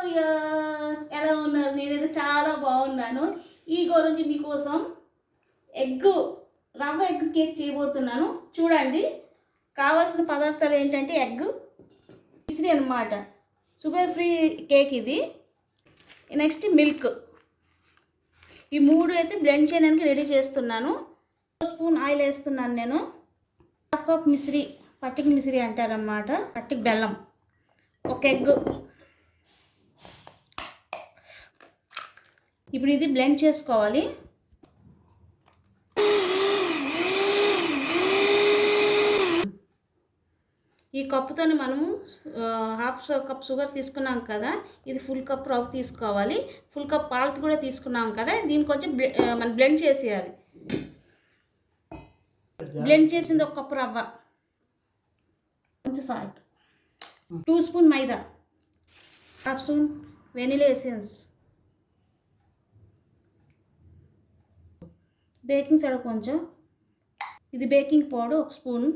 Viewers, ఎలా ఉన్నారు? నేనైతే చాలా బాగున్నాను. ఈ రోజు మీకోసం రవ్వ ఎగ్ కేక్ చేయబోతున్నాను. చూడండి, కావాల్సిన పదార్థాలు ఏంటంటే ఎగ్, మిశ్రీ అనమాట, షుగర్ ఫ్రీ కేక్ ఇది. Next milk. ఈ మూడు అయితే బ్లెండ్ చేయడానికి రెడీ చేస్తున్నాను. 1 స్పూన్ ఆయిల్ వేస్తున్నాను నేను. 1/2 కప్ మిశ్రీ, పట్టిక మిశ్రీ అంటారనమాట, పట్టిక బెల్లం. ఒక ఎగ్. ఇప్పుడు ఇది బ్లెండ్ చేసుకోవాలి. ఈ కప్పుతో మనము 1/2 కప్ షుగర్ తీసుకున్నాం కదా, ఇది ఫుల్ కప్ రవ్వ తీసుకోవాలి. ఫుల్ కప్ పాలు కూడా తీసుకున్నాం కదా, దీన్ని కొంచెం మనం బ్లెండ్ చేసేయాలి. బ్లెండ్ చేసింది 1 కప్ రవ్వ, కొంచెం సాల్ట్, 2 స్పూన్ మైదా, 1/2 spoon vanilla essence, baking soda కొంచెం, ఇది బేకింగ్ పౌడర్ 1 స్పూన్.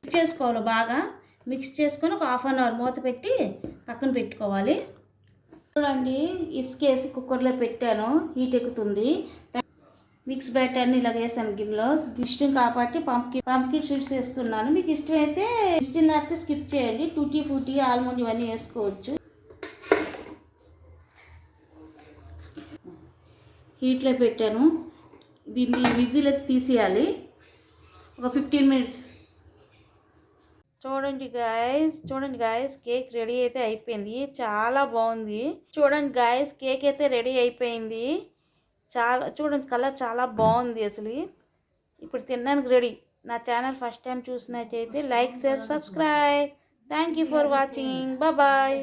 మిక్స్ చేసుకోవాలి, బాగా మిక్స్ చేసుకొని ఒక 1/2 అవర్ మూత పెట్టి పక్కన పెట్టుకోవాలి. చూడండి, ఇసుకేసి కుక్కర్లో పెట్టాను, హీట్ ఎక్కుతుంది. మిక్స్ బ్యాటర్ని ఇలా వేసాను గిన్నెలో. ఇష్టం కాబట్టి పంప్కిన్ సీడ్స్ వేస్తున్నాను. మీకు ఇష్టమైతే ఇష్టం లేకపోతే స్కిప్ చేయండి. టూటీ ఫ్రూటీ, ఆల్మండ్ ఇవన్నీ వేసుకోవచ్చు. హీట్లో పెట్టాను. దీన్ని విజిల్ అయితే తీసేయాలి, ఒక 15 మినిట్స్. చూడండి గాయస్, కేక్ రెడీ అయితే అయిపోయింది. చాలా బాగుంది. చూడండి గాయస్, కేక్ అయితే రెడీ అయిపోయింది. చూడండి, కలర్ చాలా బాగుంది అసలు. ఇప్పుడు తినడానికి రెడీ. నా ఛానల్ ఫస్ట్ టైం చూసినట్టయితే like, share, subscribe. Thank you for watching. Bye.